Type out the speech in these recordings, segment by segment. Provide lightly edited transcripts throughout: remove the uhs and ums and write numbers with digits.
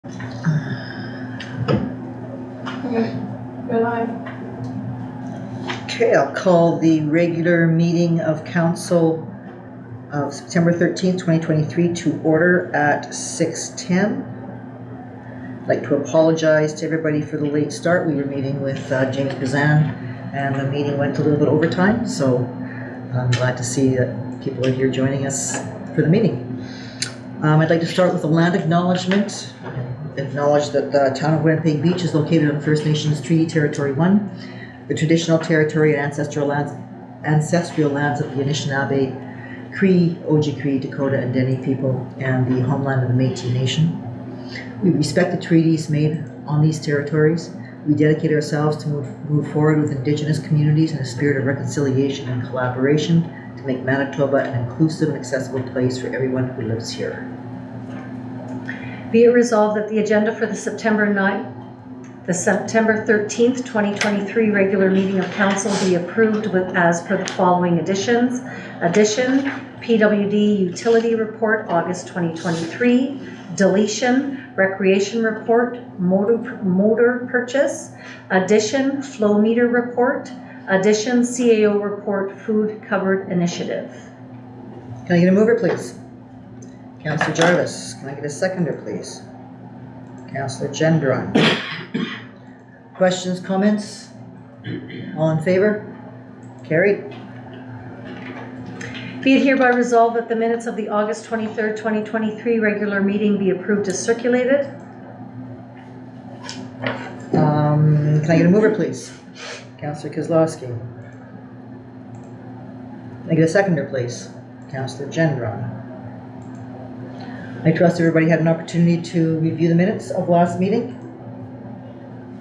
Okay, good night. Okay, I'll call the regular meeting of council of September 13th, 2023 to order at 6:10. I'd like to apologize to everybody for the late start. We were meeting with Jamie Kazan and the meeting went a little bit overtime, so I'm glad to see that people are here joining us for the meeting. I'd like to start with a land acknowledgement. Acknowledge that the town of Winnipeg Beach is located on First Nations Treaty Territory 1, the traditional territory and ancestral lands of the Anishinaabe, Cree, Oji-Cree, Dakota, and Dene people, and the homeland of the Métis Nation. We respect the treaties made on these territories. We dedicate ourselves to move forward with Indigenous communities in a spirit of reconciliation and collaboration to make Manitoba an inclusive and accessible place for everyone who lives here. Be it resolved that the agenda for the September 13th, 2023 regular meeting of council be approved as per the following additions. Addition, PWD Utility Report, August 2023. Deletion, Recreation Report, Motor Purchase. Addition, Flow Meter Report. Addition, CAO Report, Food Covered Initiative. Can I get a mover, please? Councillor Jarvis. Can I get a seconder, please? Councillor Gendron. Questions, comments? All in favor? Carried. Be it hereby resolved that the minutes of the August 23rd, 2023 regular meeting be approved as circulated. Can I get a mover, please? Councillor Kozlowski. Can I get a seconder, please? Councillor Gendron. I trust everybody had an opportunity to review the minutes of last meeting.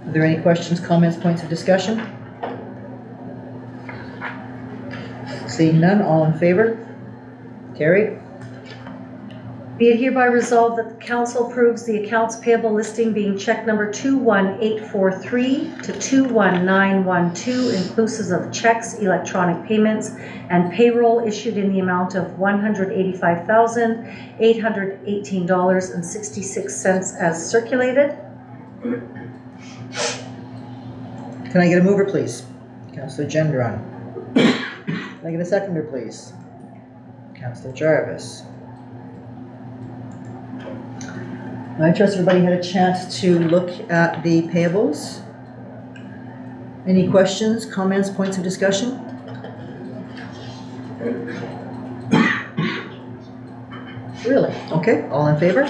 Are there any questions, comments, points of discussion? Seeing none, all in favor? Carried. Be it hereby resolved that the council approves the accounts payable listing being check number 21843 to 21912, inclusive of checks, electronic payments, and payroll issued in the amount of $185,818.66 as circulated. Can I get a mover, please? Councillor Gendron. Can I get a seconder, please? Councillor Jarvis. I trust everybody had a chance to look at the payables. Any questions, comments, points of discussion? Really? Okay, all in favor?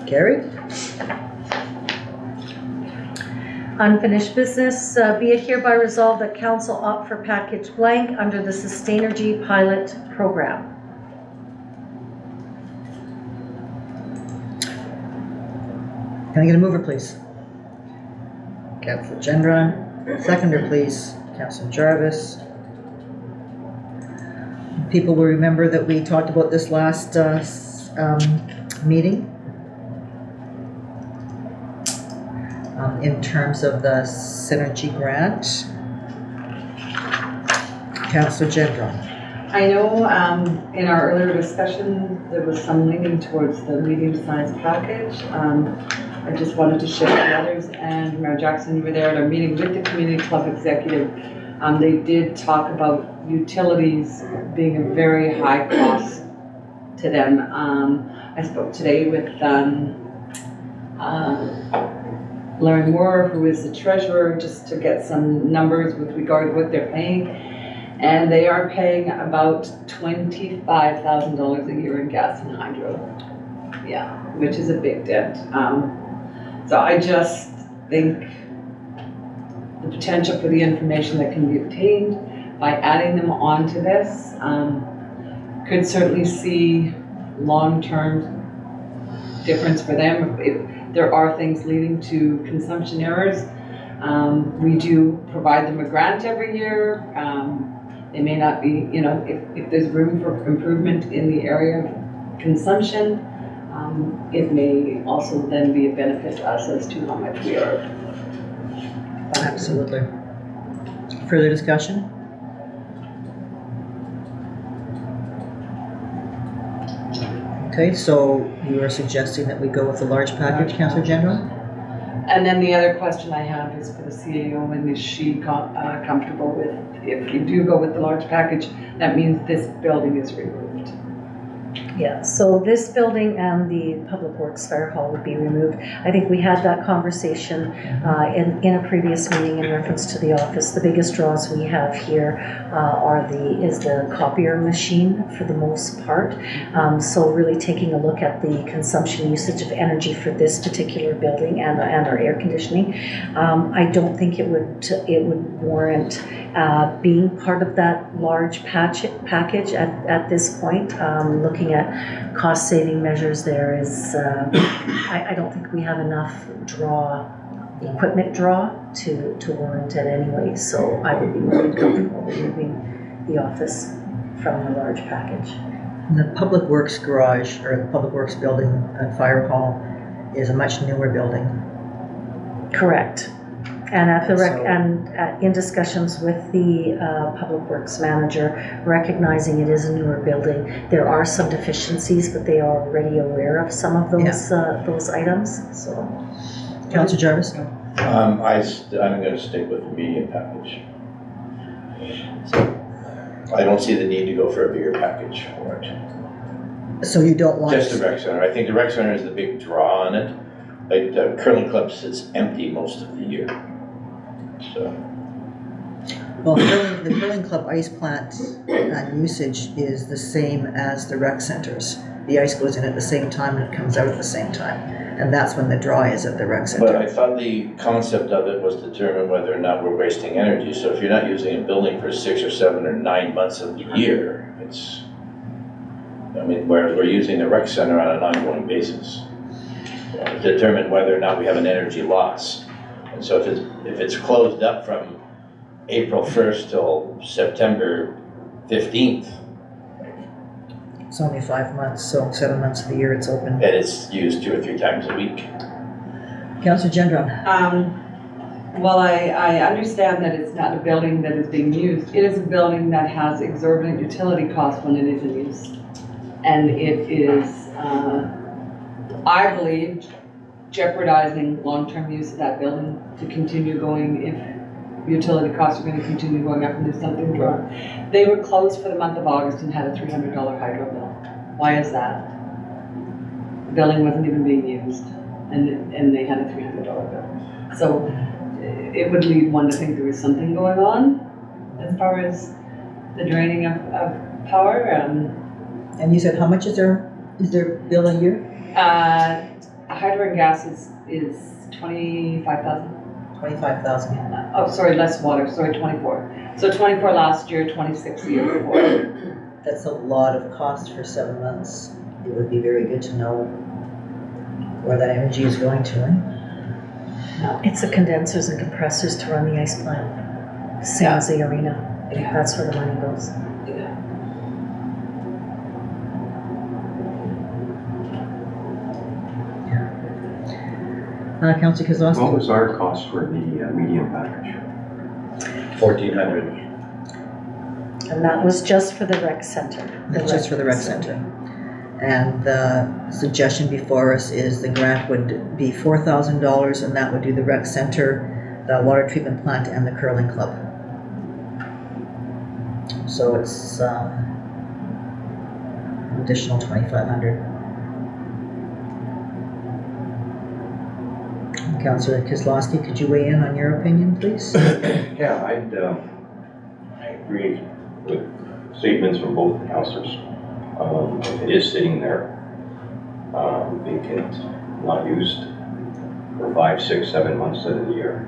Carried. Unfinished business, be it hereby resolved that council opt for package blank under the Sustainergy pilot program. Can I get a mover, please? Councillor Gendron. Seconder, please. Councillor Jarvis. People will remember that we talked about this last meeting in terms of the Synergy grant. Councillor Gendron. I know in our earlier discussion there was some leaning towards the medium-sized package. I just wanted to share with the others, and Mayor Jackson, you were there at our meeting with the Community Club Executive. They did talk about utilities being a very high cost to them. I spoke today with Larry Moore, who is the treasurer, just to get some numbers with regard to what they're paying. And they are paying about $25,000 a year in gas and hydro. Yeah, which is a big dent. So I just think the potential for the information that can be obtained by adding them onto this could certainly see long-term difference for them. If there are things leading to consumption errors, we do provide them a grant every year. They may not be, you know, if there's room for improvement in the area of consumption, it may also then be a benefit to us as to how much we are. Absolutely. Further discussion? Okay, so you are suggesting that we go with the large package, Councillor General? And then the other question I have is for the CAO, and is she comfortable with, if you do go with the large package, that means this building is removed? Yeah, so this building and the Public Works Fire Hall would be removed. I think we had that conversation in a previous meeting in reference to the office. The biggest draws we have here is the copier machine for the most part. So really taking a look at the consumption usage of energy for this particular building and our air conditioning. I don't think it would warrant being part of that large package at this point. Looking at cost-saving measures, there is, I don't think we have enough equipment draw to warrant it anyway, so I would be more comfortable removing the office from the large package. The Public Works garage, or the Public Works building at Fire Hall, is a much newer building. Correct. And in discussions with the Public Works manager, recognizing it is a newer building, there are some deficiencies, but they are already aware of some of those items. So, Councillor Jarvis? I'm going to stick with the medium package. So I don't see the need to go for a bigger package for it. So you don't want... Just the rec center. I think the rec center is the big draw on it. Like the curling club sits empty most of the year. So. Well, the curling club ice plant usage is the same as the rec centers. The ice goes in at the same time and it comes out at the same time. And that's when the draw is at the rec center. But I thought the concept of it was to determine whether or not we're wasting energy. So if you're not using a building for 6 or 7 or 9 months of the year, whereas we're using the rec center on an ongoing basis. To determine whether or not we have an energy loss. And so if it's closed up from April 1st till September 15th, It's only 5 months, so 7 months of the year it's open. and it's used 2 or 3 times a week. Councillor Gendron? Well, I understand that it's not a building that is being used. It is a building that has exorbitant utility costs when it is in use. And it is, I believe, jeopardizing long-term use of that building to continue going if utility costs are going to continue going up and there's something wrong. They were closed for the month of August and had a $300 hydro bill. Why is that? The building wasn't even being used and they had a $300 bill. So it would lead one to think there was something going on as far as the draining of power. And you said how much is their bill a year? Hydro and gas is 25,000. 25,000. Oh, sorry, less water, sorry, 24. So 24 last year, 26 the year before. That's a lot of cost for 7 months. It would be very good to know where that energy is going to. it's the condensers and compressors to run the ice plant, same as the arena. Yeah. That's where the money goes. Councillor Kozlowski? What was our cost for the medium package? $1,400. And that was just for the rec center. That's just for the rec center. And the suggestion before us is the grant would be $4,000 and that would do the rec center, the water treatment plant and the curling club. So it's additional $2,500. Councillor Kozlowski, could you weigh in on your opinion, please? Yeah, I agree with statements from both councillors. If it is sitting there, vacant, not used for 5, 6, 7 months of the year,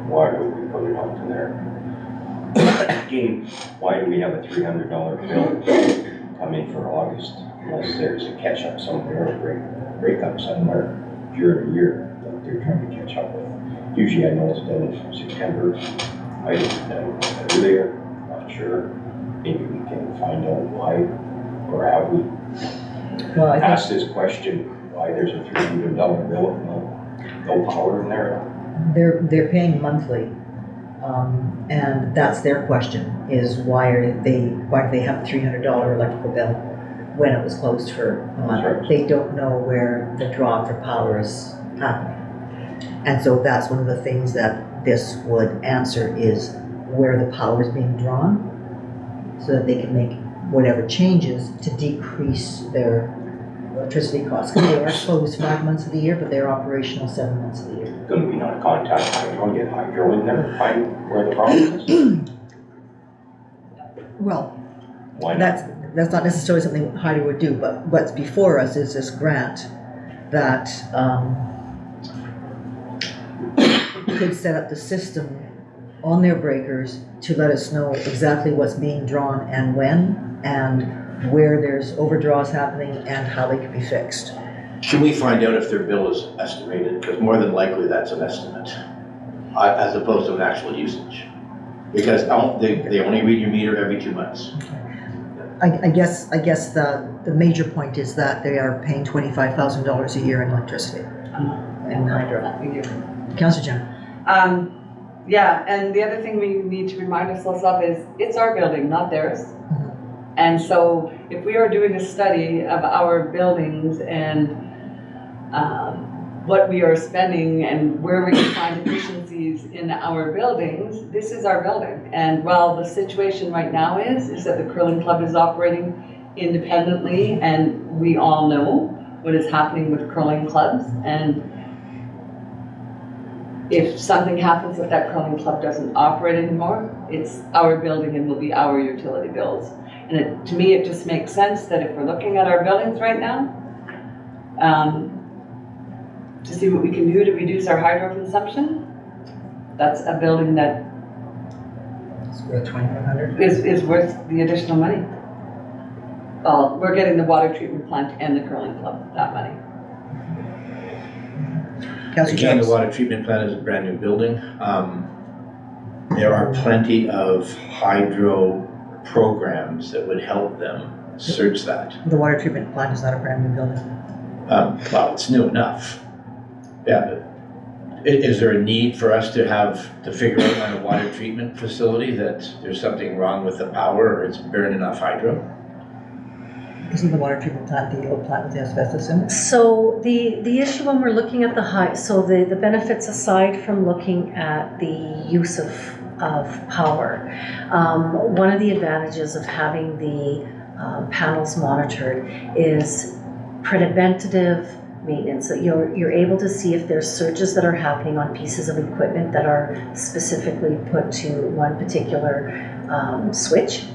why would we put it onto there? Again, why do we have a $300 bill come in for August unless there's a catch up somewhere or break up somewhere during the year that they're trying to catch up with? Usually I know it's done in September. I didn't know earlier, not sure. Maybe we can find out why, or have we Well, I asked this question, why there's a $300 bill and no power in there? they're paying monthly, and that's their question: is why do they have a $300 electrical bill? when it was closed for a month. They don't know where the draw for power is happening. And so that's one of the things that this would answer is where the power is being drawn, so that they can make whatever changes to decrease their electricity costs. Because they are closed 5 months of the year, but they're operational 7 months of the year. Couldn't we not contact Hydro, get Hydro in there, and find where the problem is? Well, Why not? that's not necessarily something Heidi would do, but what's before us is this grant that could set up the system on their breakers to let us know exactly what's being drawn and when, and where there's overdraws happening and how they can be fixed. Should we find out if their bill is estimated? Because more than likely that's an estimate, as opposed to an actual usage. Because they only read your meter every 2 months. I guess the major point is that they are paying $25,000 a year in electricity. And hydro. Councillor Jen. Yeah, and the other thing we need to remind ourselves of is it's our building, not theirs. And so if we are doing a study of our buildings and what we are spending and where we can find efficiencies in our buildings, this is our building. And while the situation right now is that the curling club is operating independently, and we all know what is happening with curling clubs, and if something happens that curling club doesn't operate anymore, it's our building and will be our utility bills. And to me, it just makes sense that if we're looking at our buildings right now, to see what we can do to reduce our hydro consumption, that's a building that It's worth $2,500. is worth the additional money. Well, we're getting the water treatment plant and the curling club that money. Councillor Again, the Jones. water treatment plant is a brand new building. There are plenty of hydro programs that would help them search that. The water treatment plant is not a brand new building. Well, it's new enough. Yeah, but is there a need for us to figure out on a water treatment facility that there's something wrong with the power or it's burning enough hydro? Isn't the water treatment plant the old plant with the asbestos in it? So the issue when we're looking at the benefits aside from looking at the use of power, one of the advantages of having the panels monitored is preventative maintenance, that you're able to see if there's surges that are happening on pieces of equipment that are specifically put to one particular switch.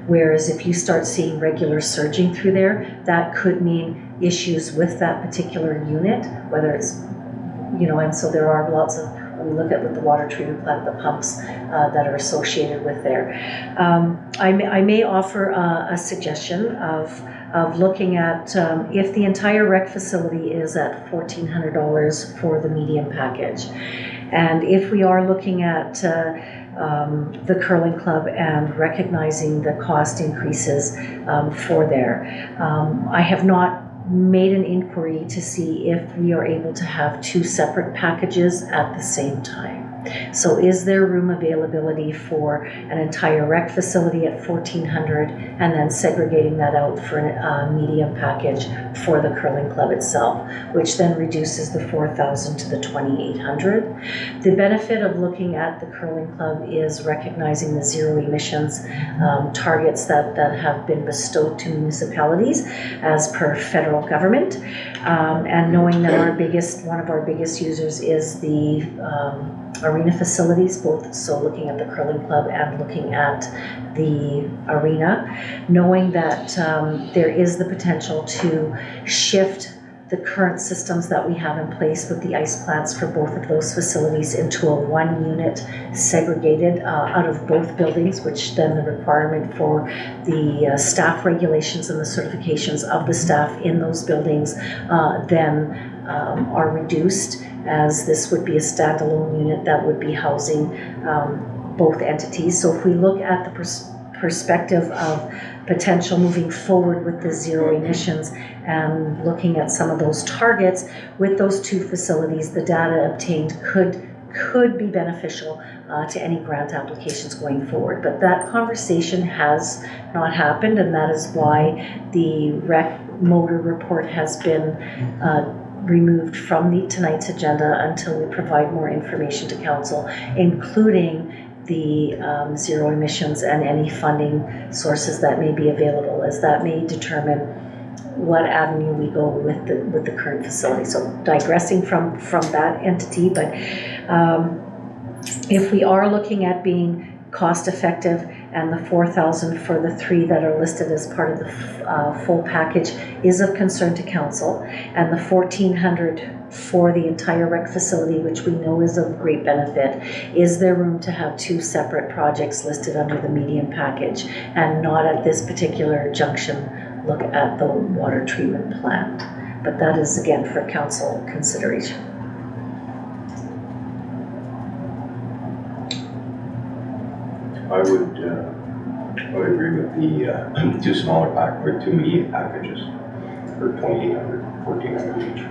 Whereas if you start seeing regular surging through there, that could mean issues with that particular unit, whether it's, and so there are lots of, when we look at with the water treatment plant, the pumps that are associated with there. I may offer a suggestion of looking at if the entire rec facility is at $1,400 for the medium package. And if we are looking at the curling club and recognizing the cost increases for there, I have not made an inquiry to see if we are able to have two separate packages at the same time. So is there room availability for an entire rec facility at $1,400 and then segregating that out for a medium package for the curling club itself, which then reduces the $4,000 to the $2,800. The benefit of looking at the curling club is recognizing the zero emissions targets that have been bestowed to municipalities as per federal government, and knowing that one of our biggest users is the arena facilities, both so looking at the curling club and looking at the arena, knowing that there is the potential to shift the current systems that we have in place with the ice plants for both of those facilities into a one unit segregated out of both buildings, which then the requirement for the staff regulations and the certifications of the staff in those buildings then are reduced, as this would be a standalone unit that would be housing both entities. So if we look at the perspective of potential moving forward with the zero emissions and looking at some of those targets with those two facilities, the data obtained could be beneficial to any grant applications going forward. But that conversation has not happened, and that is why the rec motor report has been removed from tonight's agenda until we provide more information to council, including the zero emissions and any funding sources that may be available, as that may determine what avenue we go with the current facility. So digressing from that entity, but if we are looking at being cost effective, and the 4,000 for the 3 that are listed as part of the full package is of concern to council, and the 1,400 for the entire rec facility, which we know is of great benefit, is there room to have 2 separate projects listed under the medium package and not at this particular junction look at the water treatment plant? But that is again for council consideration. I would agree with the 2 smaller or 2 medium packages for 2,800, 1,400 each.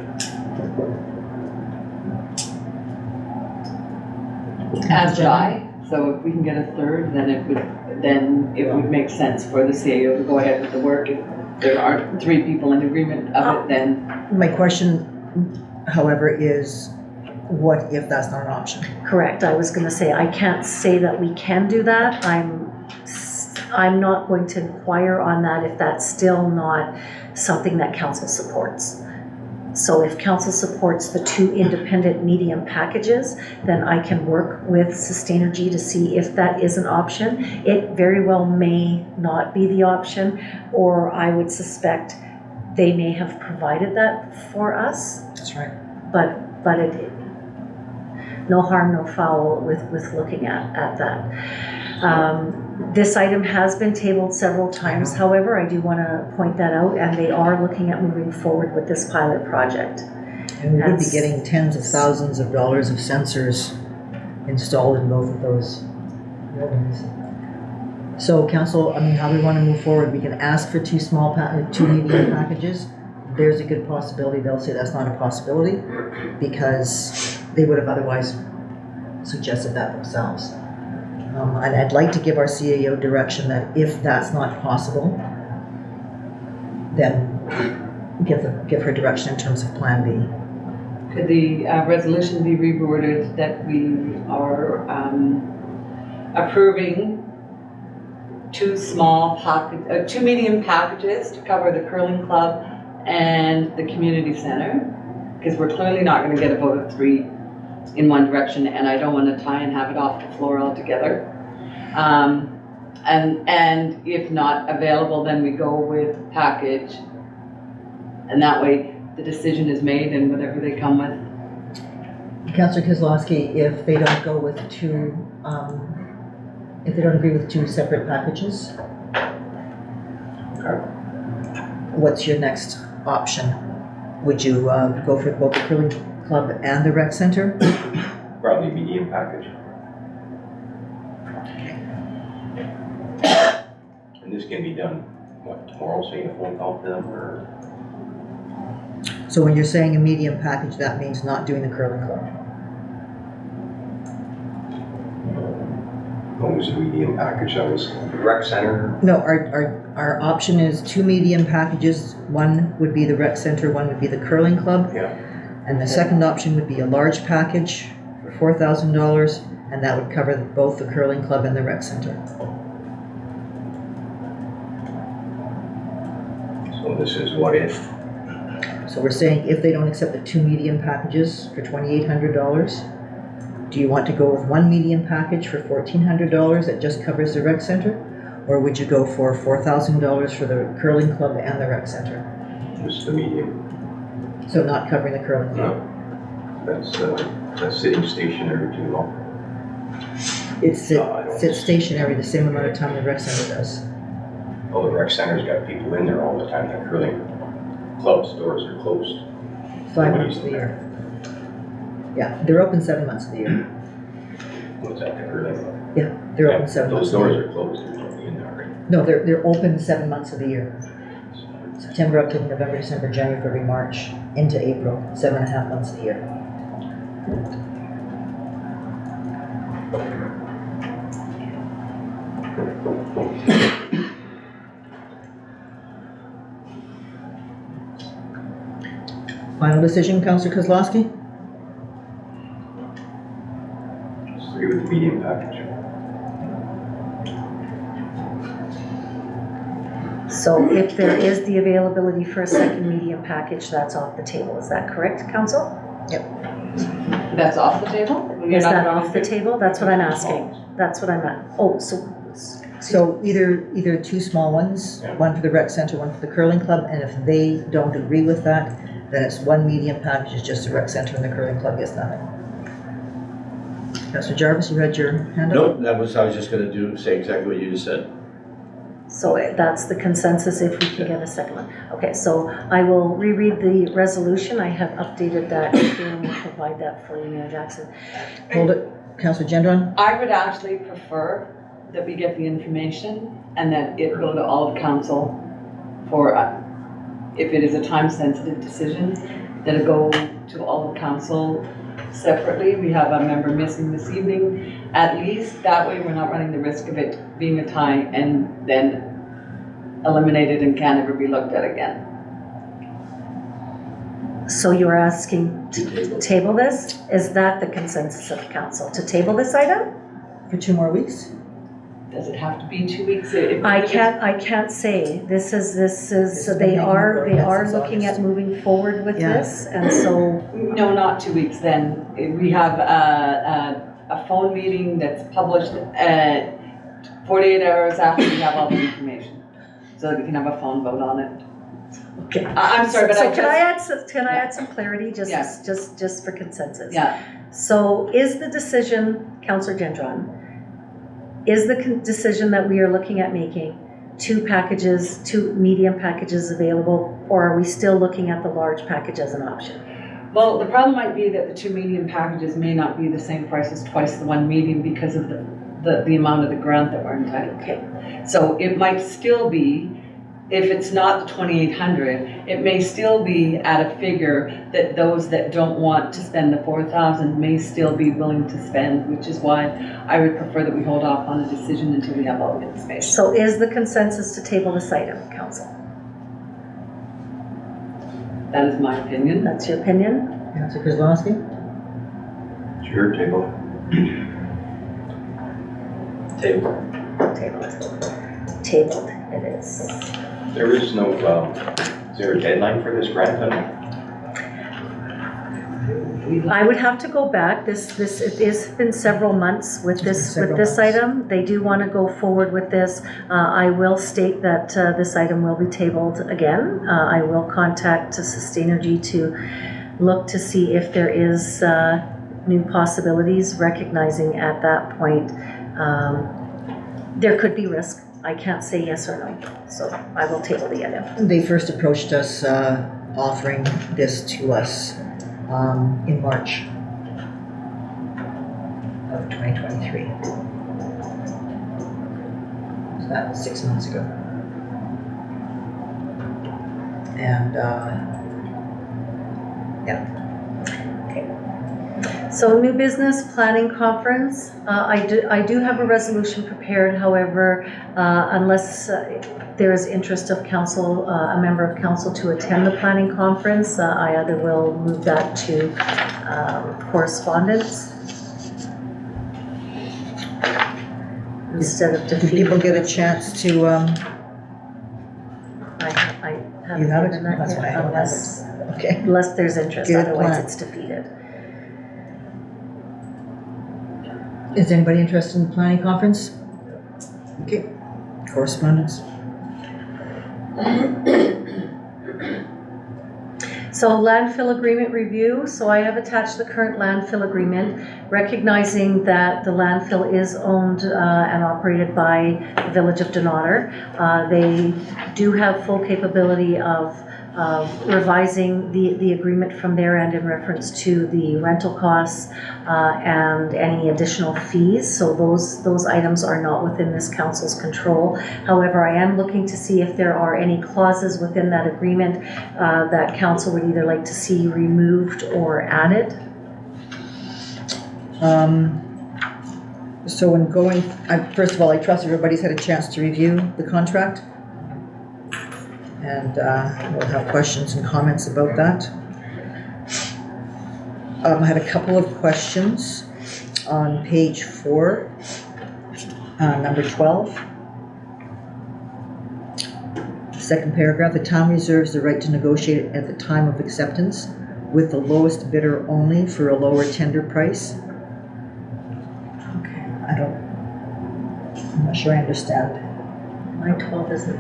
As would I, so if we can get a third, then it would make sense for the CAO to go ahead with the work. If there aren't 3 people in agreement of it, then. My question, however, is what if that's not an option? Correct. I was going to say, I can't say that we can do that. I'm not going to inquire on that if that's still not something that council supports. So if council supports the 2 independent medium packages, then I can work with Sustainergy to see if that is an option. It very well may not be the option, or I would suspect they may have provided that for us. That's right. But it, no harm, no foul with looking at that. This item has been tabled several times, however, I do want to point that out, and they are looking at moving forward with this pilot project. And we would be getting tens of thousands of dollars of sensors installed in both of those buildings. So council, I mean, how we want to move forward, we can ask for 2 medium packages. There's a good possibility they'll say that's not a possibility because they would have otherwise suggested that themselves. And I'd like to give our CAO direction that if that's not possible, then give her direction in terms of Plan B. Could the resolution be reworded that we are approving 2 medium packages to cover the curling club and the community center? Because we're clearly not going to get a vote of 3 in one direction, and I don't want to tie and have it off the floor altogether. And if not available, then we go with package, and that way the decision is made and whatever they come with. Councillor Kozlowski, if they don't go with 2, if they don't agree with 2 separate packages, Okay. what's your next option? Would you go for both the curling club and the rec center? Probably medium package. And this can be done, what, tomorrow, say a phone call to them, or? So when you're saying a medium package, that means not doing the curling club. What was the medium package? That was rec center. No, our option is 2 medium packages. One would be the rec center, one would be the curling club. Yeah. And the second option would be a large package for $4,000, and that would cover both the curling club and the rec center. So this is what if. So we're saying if they don't accept the 2 medium packages for $2,800, do you want to go with 1 medium package for $1,400 that just covers the rec center? Or would you go for $4,000 for the curling club and the rec center? Just the medium. So not covering the curling club? No. That's sitting stationary too long. It I don't- sits stationary the same amount of time the rec center does. Oh, the rec center's got people in there all the time. The curling club's doors are closed. 5 months of the year. Yeah, they're open 7 months of the year. What's that, the curling club? Yeah, they're open 7 months Those of the doors year. are closed. There's nobody in there, right? No, they're open 7 months of the year. September, October, November, December, January, February, March, into April, 7.5 months of the year. Final decision, Councillor Kozlowski? Just agree with the medium package. So if there is the availability for a second medium package, that's off the table. Is that correct, council? That's off the table? You're Is not that going off the to- table? That's what I'm asking. That's what I'm at. Oh, So either two small ones, Yeah. one for the rec center, one for the curling club, and if they don't agree with that, then it's one medium package, it's just the rec center and the curling club gets nothing. Councillor Jarvis, you had your hand up? Nope, I was just gonna say exactly what you just said. So that's the consensus if we can get a second one. Okay, so I will reread the resolution. I have updated that and will provide that for you, Mayor Jackson. Hold it, Councillor Gendron? I would actually prefer that we get the information and that it go to all of council for, if it is a time-sensitive decision, that it go to all of council separately. We have a member missing this evening. At least that way we're not running the risk of it being a tie and then eliminated and can't ever be looked at again. So you're asking to table this? Is that the consensus of council, to table this item? For 2 more weeks? Does it have to be 2 weeks? I can't say. This is, so they are looking at moving forward with Yeah. this, and so, No, not 2 weeks then. We have a phone meeting that's published 48 hours after we have all the information. So that we can have a phone vote on it. okay. I'm sorry, but So I can I just, add some clarity, just for consensus? yeah. So is the decision, Councillor Gendron, is the decision that we are looking at making 2 packages, 2 medium packages available, or are we still looking at the large package as an option? Well, the problem might be that the 2 medium packages may not be the same price as twice the 1 medium because of the amount of the grant that we're entitled to. Okay, So it might still be, if it's not the 2,800, it may still be at a figure that those that don't want to spend the 4,000 may still be willing to spend, which is why I would prefer that we hold off on a decision until we have all the information. so is the consensus to table this item, Council? That is my opinion. That's your opinion? Councillor Kozlowski? Sure, table. Table. Tabled. Tabled it is. There is no, is there a deadline for this grant then? I would have to go back. It has been several months with this item. They do want to go forward with this. I will state that this item will be tabled again. I will contact Sustainrgy to look to see if there is new possibilities, recognizing at that point there could be risk. I can't say yes or no, so I will table the item. They first approached us offering this to us in March of 2023. So that was 6 months ago. And So new business planning conference, I do have a resolution prepared, however, unless there is interest of council, a member of council to attend the planning conference, I either will move that to correspondence instead of do defeating. people get a chance to, I You have it? haven't given that That's yet, why I don't have unless, okay. unless there's interest, Good otherwise plan. it's defeated. Is anybody interested in the planning conference? Okay, correspondence. So landfill agreement review, so I have attached the current landfill agreement, recognizing that the landfill is owned and operated by the Village of Dunnottar. They do have full capability of revising the agreement from their end in reference to the rental costs and any additional fees. So those items are not within this council's control. However, I am looking to see if there are any clauses within that agreement that council would either like to see removed or added. So when going, first of all, I trust everybody's had a chance to review the contract. And we'll have questions and comments about that. I had a couple of questions on page 4, number 12. Second paragraph, the town reserves the right to negotiate at the time of acceptance with the lowest bidder only for a lower tender price. Okay. I'm not sure I understand. My 12 isn't.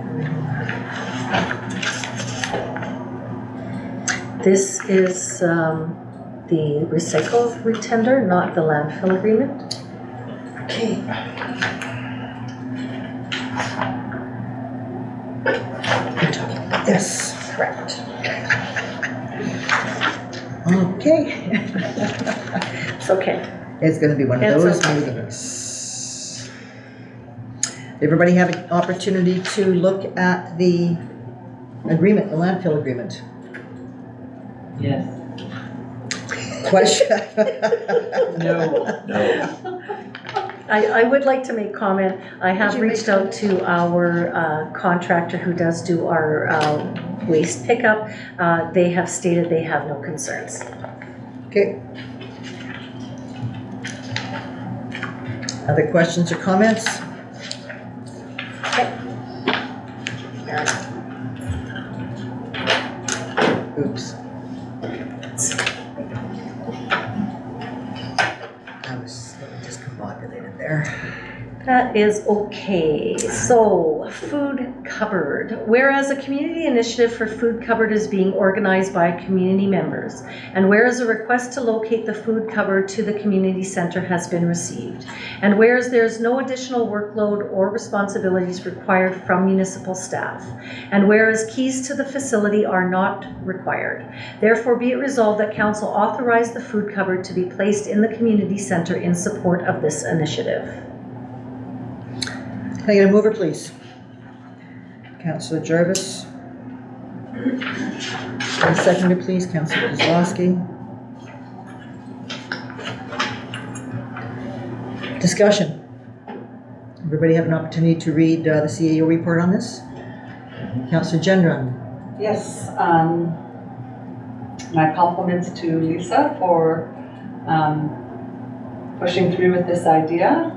This is the recycle retender, not the landfill agreement. Okay. We're talking about this. Correct. Okay. It's okay. It's gonna be one of It's those okay. meetings. Everybody have an opportunity to look at the agreement, the landfill agreement. Yes. Question? No. No. I would like to make comment. I have Would you reached make out to our contractor who does do our waste pickup. They have stated they have no concerns. Okay. Other questions or comments? Oops. I was discombobulated there. That is okay. So, food cupboard. Whereas a community initiative for food cupboard is being organized by community members, and whereas a request to locate the food cupboard to the community center has been received, and whereas there is no additional workload or responsibilities required from municipal staff, and whereas keys to the facility are not required, therefore be it resolved that council authorize the food cupboard to be placed in the community center in support of this initiative. Can I get a mover, please? Councillor Jarvis. And a seconder, please, Councillor Kozlowski. Discussion. Everybody have an opportunity to read the CAO report on this? Councillor Gendron. Yes, my compliments to Lisa for pushing through with this idea.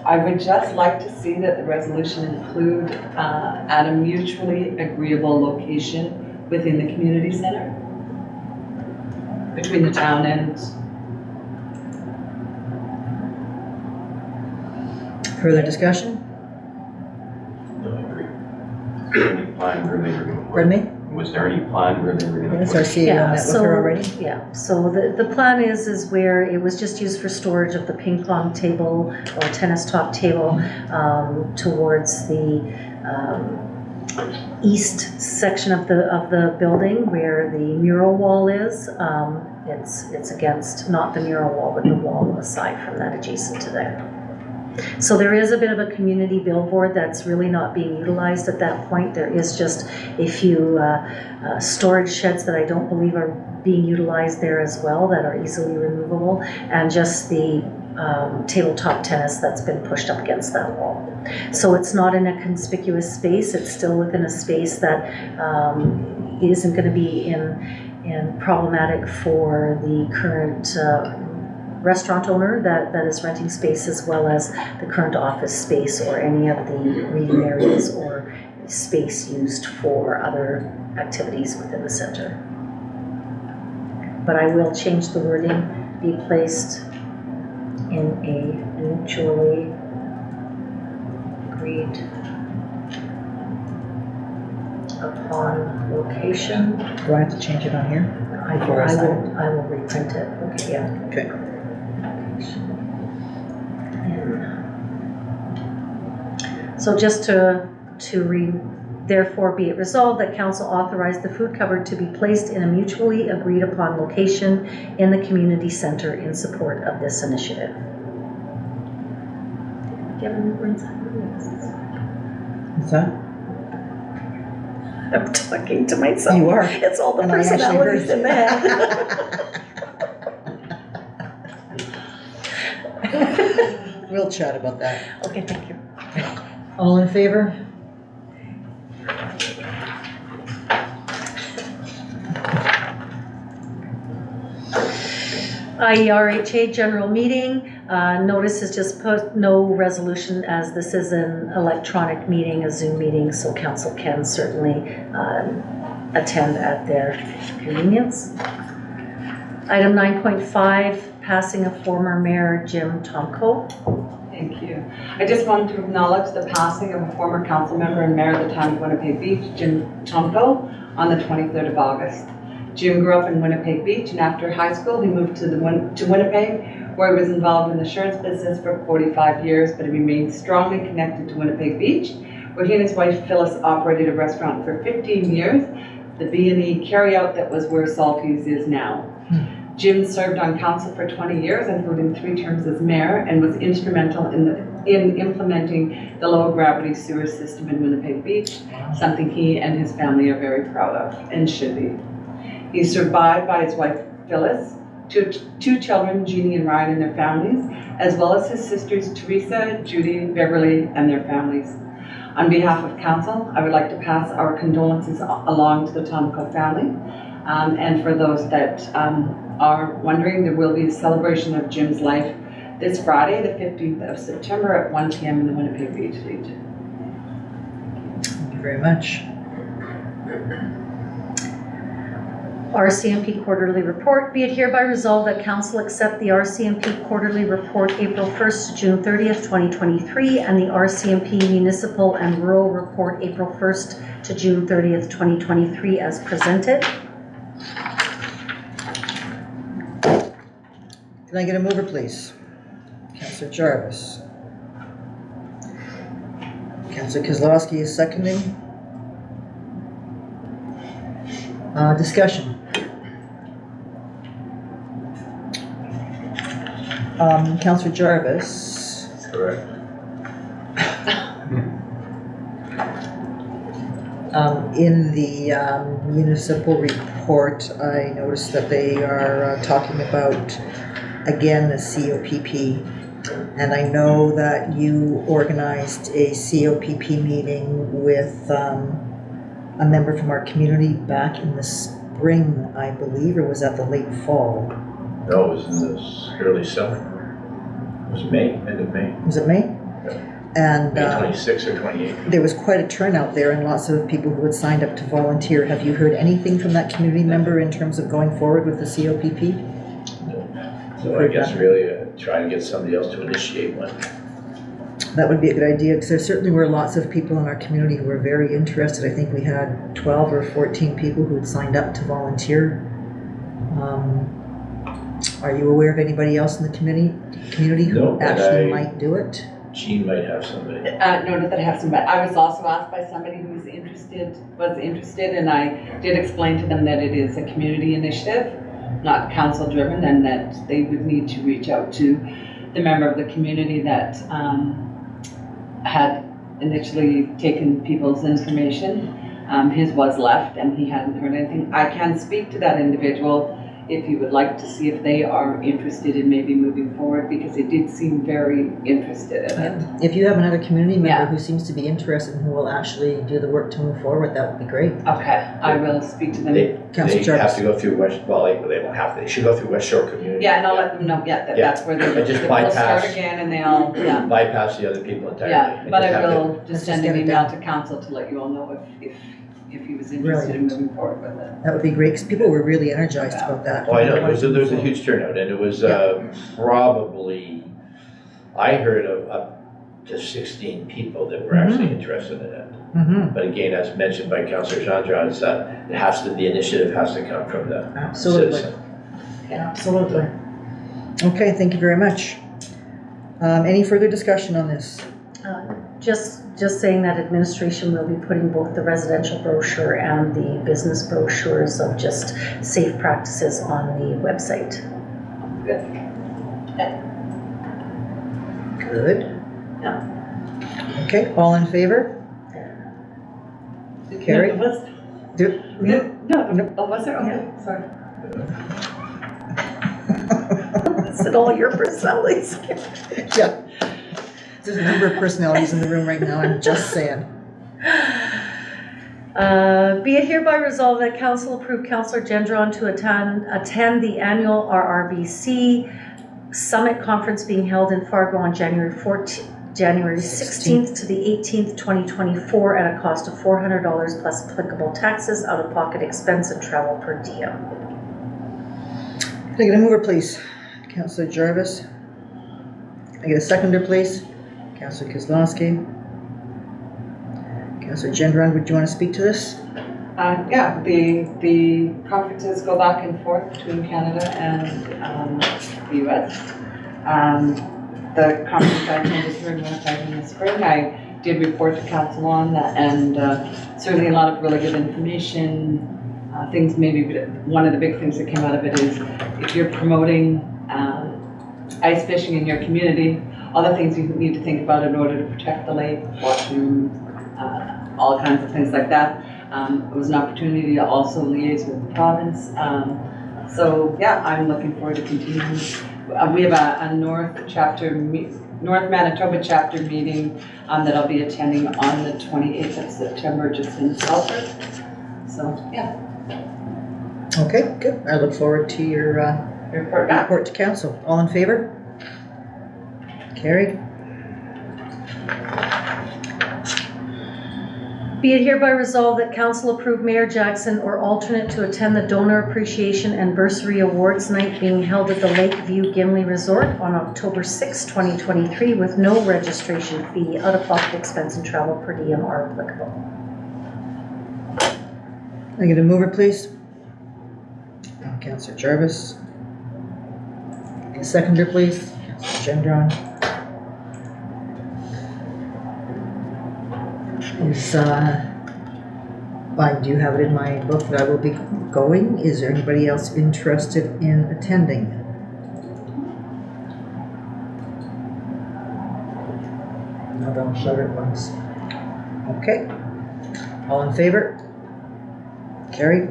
I would just like to see that the resolution include at a mutually agreeable location within the community center, between the town and. Further discussion? No, I agree. Was there any plan where they were going to work? Pardon me? Was there any plan where they were going to Yes, work? our CAO met with her already. Yeah, so the plan is where it was just used for storage of the ping pong table or tennis top table towards the east section of the building where the mural wall is. It's against, not the mural wall, but the wall aside from that adjacent to there. So there is a bit of a community billboard that's really not being utilized at that point. There is just a few storage sheds that I don't believe are being utilized there as well that are easily removable, and just the tabletop tennis that's been pushed up against that wall. So it's not in a conspicuous space. It's still within a space that isn't going to be in problematic for the current restaurant owner that is renting space, as well as the current office space or any of the reading areas or space used for other activities within the center. But I will change the wording, be placed in a mutually agreed upon location. Do I have to change it on here? I will reprint it. Okay, yeah. Okay. So just to therefore be it resolved that council authorized the food cupboard to be placed in a mutually agreed upon location in the community center in support of this initiative. What's that? I'm talking to myself. You are. It's all the And I actually personalities heard in the head. We'll chat about that. Okay, thank you. All in favor? IERHA general meeting, notice is just put, no resolution as this is an electronic meeting, a Zoom meeting, so council can certainly attend at their convenience. Item 9.5, passing of former Mayor Jim Tomko. Thank you. I just wanted to acknowledge the passing of a former council member and mayor of the town of Winnipeg Beach, Jim Tomko, on the 23rd of August. Jim grew up in Winnipeg Beach, and after high school he moved to Winnipeg, where he was involved in the insurance business for 45 years, but he remained strongly connected to Winnipeg Beach, where he and his wife Phyllis operated a restaurant for 15 years, the B&E Carryout that was where Salty's is now. Jim served on council for 20 years, including 3 terms as mayor, and was instrumental in implementing the low gravity sewer system in Winnipeg Beach, something he and his family are very proud of and should be. He's survived by his wife Phyllis, two children, Jeannie and Ryan and their families, as well as his sisters Teresa, Judy, Beverly and their families. On behalf of council, I would like to pass our condolences along to the Tomko family. And for those that are wondering, there will be a celebration of Jim's life this Friday, the 15th of September at 1 p.m. in the Winnipeg Beach Legion. Thank you very much. RCMP quarterly report. Be it hereby resolved that council accept the RCMP quarterly report April 1st to June 30th, 2023, and the RCMP municipal and rural report April 1st to June 30th, 2023 as presented. Can I get a mover, please? Councillor Jarvis. Councillor Kozlowski is seconding. Discussion. Councillor Jarvis. Correct. In the municipal report, I noticed that they are talking about, again, the COPP. And I know that you organized a COPP meeting with a member from our community back in the spring, I believe, or was that the late fall? No, it was in the early summer. It was May, end of May. Was it May? And May 26th or 28th. there was quite a turnout there and lots of people who had signed up to volunteer. Have you heard anything from that community member in terms of going forward with the COPP? So I guess really try to get somebody else to initiate one. That would be a good idea, because there certainly were lots of people in our community who were very interested. I think we had 12 or 14 people who had signed up to volunteer. Are you aware of anybody else in the community who No, but actually might do it? Jean might have somebody. No, not that I have somebody. I was also asked by somebody who was interested, and I did explain to them that it is a community initiative, not council driven, and that they would need to reach out to the member of the community that had initially taken people's information. His was left and he hadn't heard anything. I can speak to that individual if you would like to see if they are interested in maybe moving forward, because they did seem very interested in it. If you have another community member Yeah. who seems to be interested and who will actually do the work to move forward, that would be great. Okay, I will speak to them. They Councillor have Jarvis. to go through West, well, they won't have to, they should go through West Shore Community. Yeah, and I'll let them know, that Yeah. that's where they But just will start bypass- again, and they'll, Bypass the other people entirely. yeah, and but just I have will Let's just just send get an it email done. to council to let you all know if he was interested in moving forward with it. That would be great, because people were really energized about that. Oh, I know, there was a huge turnout, and it was probably, I heard of up to 16 people that were actually interested in it. Mm-hmm, But again, as mentioned by Councillor Chandra, it's that the initiative has to come from the absolutely, citizen. absolutely. Okay, thank you very much. Any further discussion on this? Just saying that administration will be putting both the residential brochure and the business brochures of just safe practices on the website. Good. Yeah. Okay, all in favor? Carrie? No, was, Do- no, oh, was there? Okay, sorry. and all your personalities. Yeah. There's a number of personalities in the room right now, I'm just saying. Be it hereby resolved that council approve Councillor Gendron to attend the annual RRBC Summit Conference being held in Fargo on January 16th to the 18th, 2024 at a cost of $400 plus applicable taxes, out-of-pocket expense and travel per diem. Can I get a mover, please? Councillor Jarvis. Can I get a seconder, please? Councillor Kozlowski. Councillor Gendron, would you want to speak to this? Yeah, the conferences go back and forth between Canada and the US. The conference I attended here in Winnipeg in the spring, I did report to council on that, and certainly a lot of really good information. Things maybe, one of the big things that came out of it is if you're promoting ice fishing in your community, other things you need to think about in order to protect the lake, washroom, all kinds of things like that. It was an opportunity to also liaise with the province. So yeah, I'm looking forward to continuing. We have a North Manitoba chapter meeting that I'll be attending on the 28th of September, just in Salford. So yeah. Okay, good. I look forward to your Report back. report to council. All in favor? Carried. Be it hereby resolved that council approve Mayor Jackson or alternate to attend the Donor Appreciation and Bursary Awards Night being held at the Lakeview Gimli Resort on October 6, 2023 with no registration fee, out-of-pocket expense and travel per diem are applicable. Can I get a mover, please? Councillor Jarvis. A seconder, please. Councillor Gendron. I do have it in my book that I will be going. Is there anybody else interested in attending? No, don't shut it once. Okay. All in favor? Carried.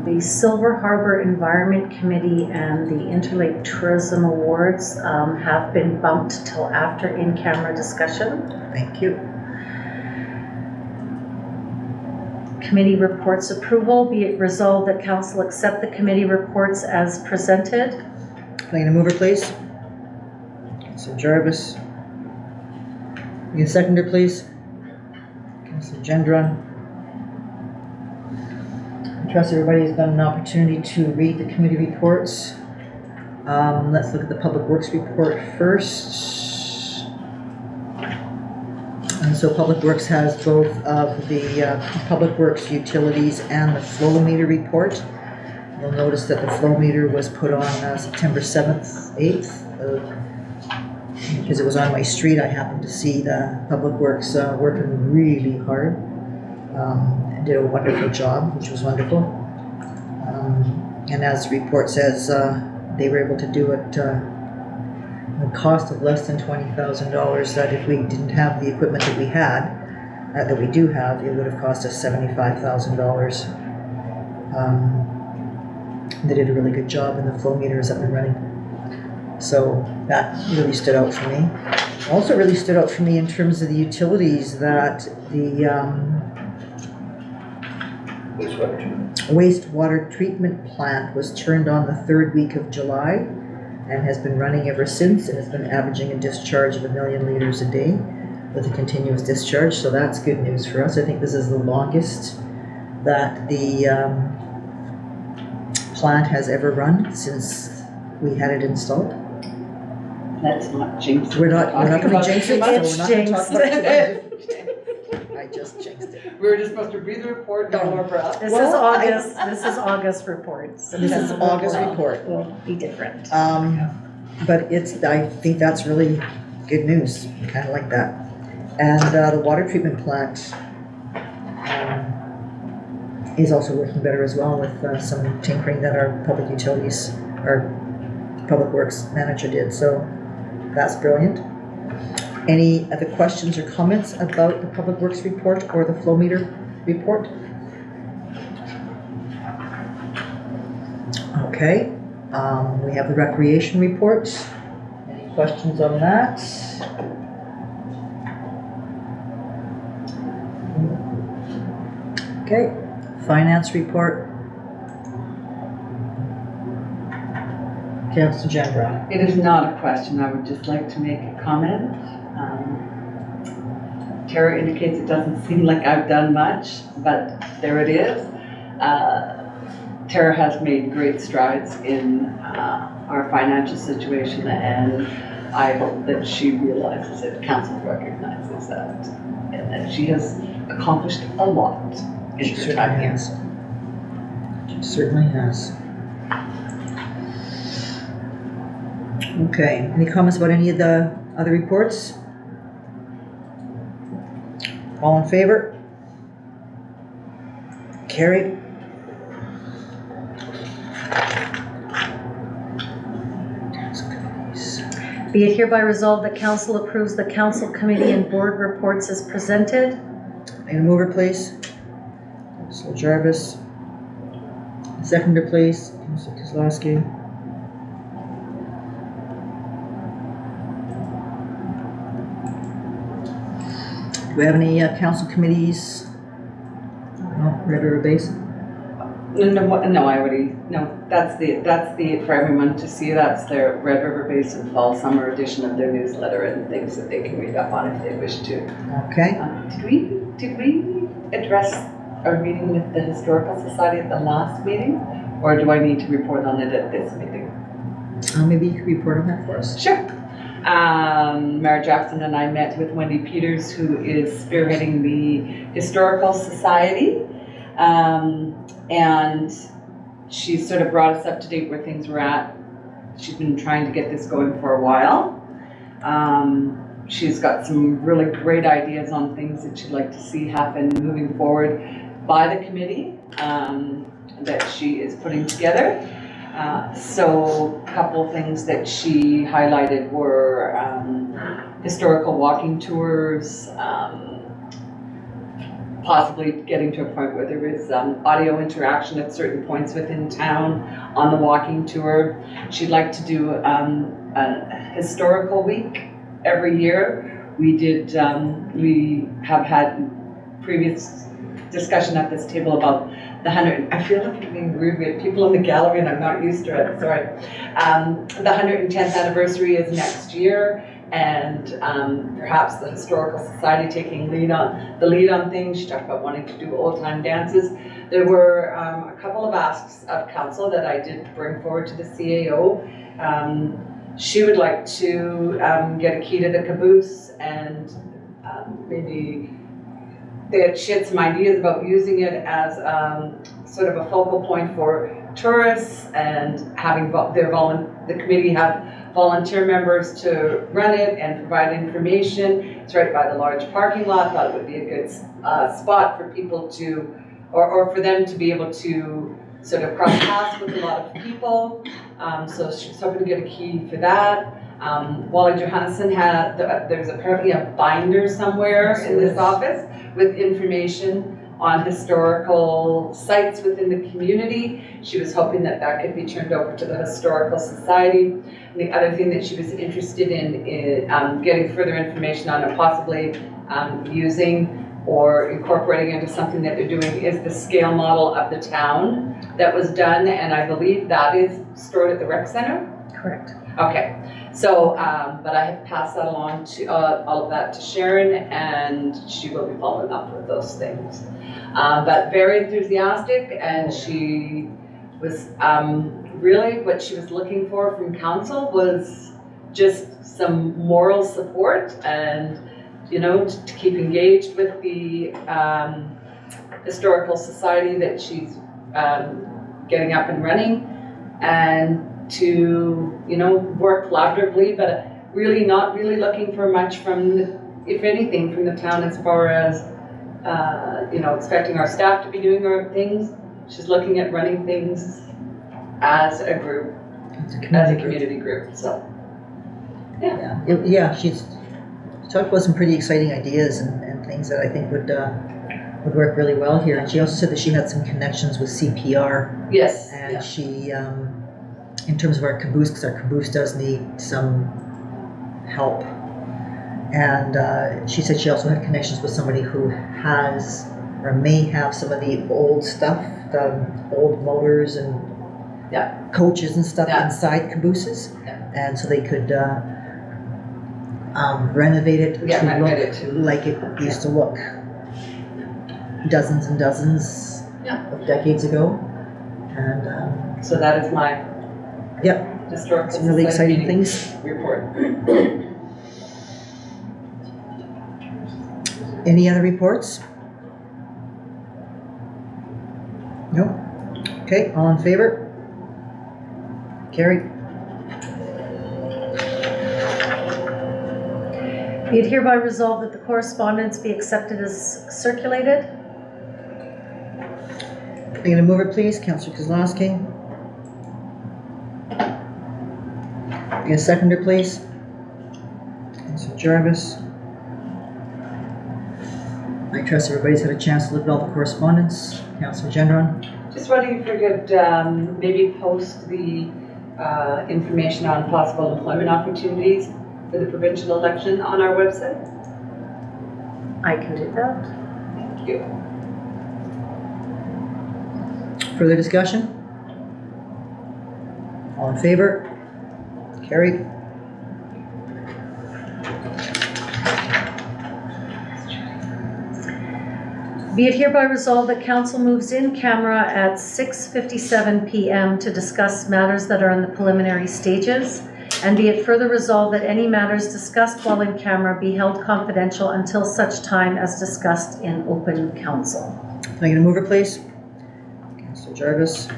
The Silver Harbor Environment Committee and the Interlake Tourism Awards have been bumped till after in-camera discussion. Thank you. Committee reports approval. Be it resolved that council accept the committee reports as presented. Can I get a mover, please? Councillor Jarvis. Can I get a seconder, please? Councillor Gendron. I trust everybody has got an opportunity to read the committee reports. Let's look at the Public Works report first. And so Public Works has both of the Public Works utilities and the flow meter report. You'll notice that the flow meter was put on September 7th, 8th. Because it was on my street, I happened to see the Public Works working really hard. And did a wonderful job, which was wonderful. And as the report says, they were able to do it at a cost of less than $20,000, that if we didn't have the equipment that we had, that we do have, it would have cost us $75,000. They did a really good job, and the flow meter is up and running. So that really stood out for me. Also really stood out for me in terms of the utilities, that the wastewater treatment plant was turned on the 3rd week of July and has been running ever since, and has been averaging a discharge of 1 million liters a day with a continuous discharge. So that's good news for us. I think this is the longest that the plant has ever run since we had it installed. Let's not jinx it. We're not going to jinx it, so we're not going to talk about Jinxed. it. I just jinxed it. We were just supposed to read the report, no more breath. This Well, is August. This is August reports. This is August report. Will be different. But I think that's really good news, kind of like that. And the water treatment plant is also working better as well, with some tinkering that our public utilities, our public works manager did, so that's brilliant. Any other questions or comments about the public works report or the flow meter report? Okay, we have the recreation reports. Any questions on that? Okay, finance report. Councillor Jambra. It is not a question, I would just like to make a comment. Tara indicates it doesn't seem like I've done much, but there it is. Tara has made great strides in our financial situation, and I hope that she realizes it, council recognizes that, and that she has accomplished a lot in She her time here. She certainly has. Okay, any comments about any of the other reports? All in favor? Carried. Be it hereby resolved that council approves the council committee and board reports as presented. Need a mover, please? Councillor Jarvis. Seconder, please. Councillor Kozlowski. Do we have any council committees? No, Red River Basin? No, I already, no, that's the, for everyone to see, that's their Red River Basin Fall Summer edition of their newsletter and things that they can read up on if they wish to. Okay. Did we address our meeting with the Historical Society at the last meeting? Or do I need to report on it at this meeting? Maybe you could report on that for us. Sure. Mayor Jackson and I met with Wendy Peters, who is spearheading the Historical Society. And she sort of brought us up to date where things were at. She's been trying to get this going for a while. She's got some really great ideas on things that she'd like to see happen moving forward by the committee that she is putting together. So a couple things that she highlighted were historical walking tours, possibly getting to a point where there is audio interaction at certain points within town on the walking tour. She'd like to do a historical week every year. We have had previous discussion at this table about the 100, I feel like I'm being rude with people in the gallery and I'm not used to it, sorry. The 110th anniversary is next year, and perhaps the Historical Society taking the lead on things. She talked about wanting to do old time dances. There were a couple of asks of council that I did bring forward to the CAO. She would like to get a key to the caboose, and maybe she had some ideas about using it as sort of a focal point for tourists, and having the committee have volunteer members to run it and provide information. It's right by the large parking lot. Thought it would be a good spot for people to, or for them to be able to sort of cross paths with a lot of people. So she's hoping to get a key for that. Wally Johannesson there's apparently a binder somewhere in this office with information on historical sites within the community. She was hoping that could be turned over to the Historical Society. And the other thing that she was interested in is getting further information on, and possibly using or incorporating into something that they're doing, is the scale model of the town that was done, and I believe that is stored at the rec center? Correct. Okay, so, but I have passed that along to, all of that to Sharon, and she will be following up with those things. But very enthusiastic, and she was, really what she was looking for from council was just some moral support, and, you know, to keep engaged with the Historical Society that she's getting up and running, and to, you know, work collaboratively, but really not really looking for much from, if anything, from the town as far as, you know, expecting our staff to be doing our things. She's looking at running things as a group, as a community group, so. Yeah, she's talked about some pretty exciting ideas and things that I think would would work really well here. And she also said that she had some connections with CPR, Yes, and yeah. she, in terms of our caboose, because our caboose does need some help. And she said she also had connections with somebody who has or may have some of the old stuff, the old motors and Yeah. coaches and stuff Yeah. inside cabooses. Yeah. And so they could renovate it Yeah, to renovate look it to- like it used to look dozens and dozens Yeah. of decades ago. And So that is my yep, historical some really society exciting meeting things. report. Any other reports? No? Okay, all in favor? Carried. Be it hereby resolved that the correspondence be accepted as circulated. I'm gonna move it, please, Councillor Kozlowski. Be a seconder, please. Councillor Jarvis. I trust everybody's had a chance to look at all the correspondence. Councillor Gendron. Just wondering if we could maybe post the information on possible employment opportunities for the provincial election on our website. I can do that. Thank you. Further discussion? All in favor? Carried. Be it hereby resolved that council moves in camera at 6:57 PM to discuss matters that are in the preliminary stages. And be it further resolved that any matters discussed while in camera be held confidential until such time as discussed in open council. Can I get a mover, please? Councillor Jarvis.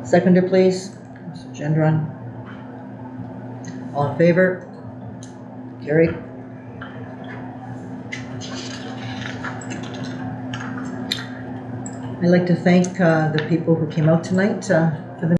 Seconder, please. Councillor Gendron. All in favor? Carried. I'd like to thank the people who came out tonight for the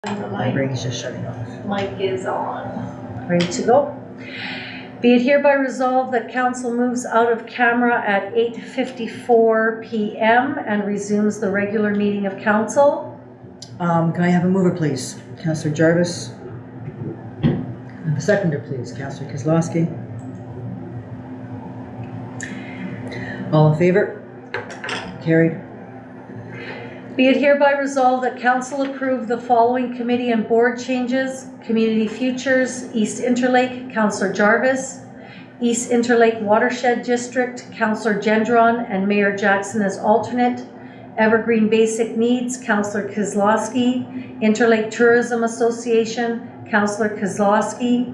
My brain's just shutting off. Mic is on. Ready to go? Be it hereby resolved that council moves out of camera at 8:54 p.m. and resumes the regular meeting of council. Can I have a mover, please? Councillor Jarvis. And a seconder, please. Councillor Kozlowski. All in favor? Carried. Be it hereby resolved that council approve the following committee and board changes. Community Futures, East Interlake, Councillor Jarvis. East Interlake Watershed District, Councillor Gendron and Mayor Jackson as alternate. Evergreen Basic Needs, Councillor Kozlowski. Interlake Tourism Association, Councillor Kozlowski.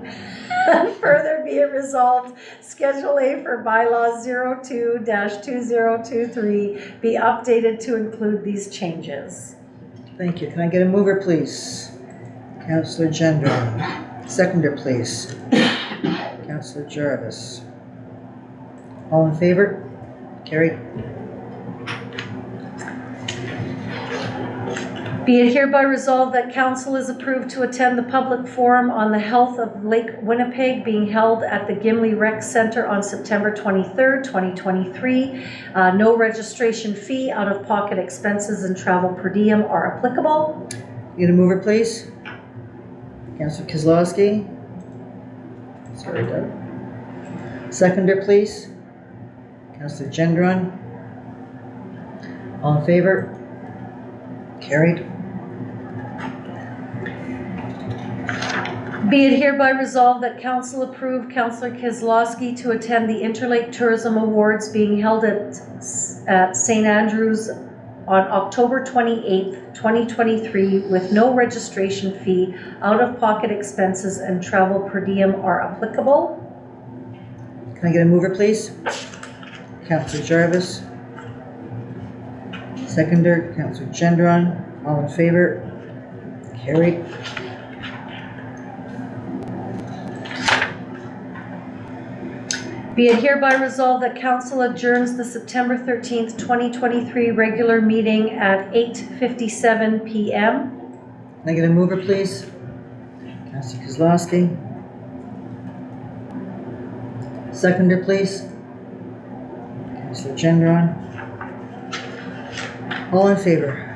Further be it resolved, Schedule A for Bylaw 02-2023 be updated to include these changes. Thank you. Can I get a mover, please? Councillor Gendron. Seconder, please. Councillor Jarvis. All in favor? Carried. Be it hereby resolved that council is approved to attend the public forum on the health of Lake Winnipeg being held at the Gimli Rec Center on September 23rd, 2023. No registration fee, out-of-pocket expenses and travel per diem are applicable. Get a mover, please. Councillor Kozlowski. Sorry, Doug. Seconder, please. Councillor Gendron. All in favor? Carried. Be it hereby resolved that council approve Councillor Kozlowski to attend the Interlake Tourism Awards being held at St. Andrews on October 28th, 2023 with no registration fee, out-of-pocket expenses and travel per diem are applicable. Can I get a mover, please? Councillor Jarvis. Seconder, Councillor Gendron. All in favor? Carried. Be it hereby resolved that council adjourns the September 13th, 2023 regular meeting at 8:57 p.m. Can I get a mover, please? Councillor Kozlowski. Seconder, please. Councillor Gendron. All in favor?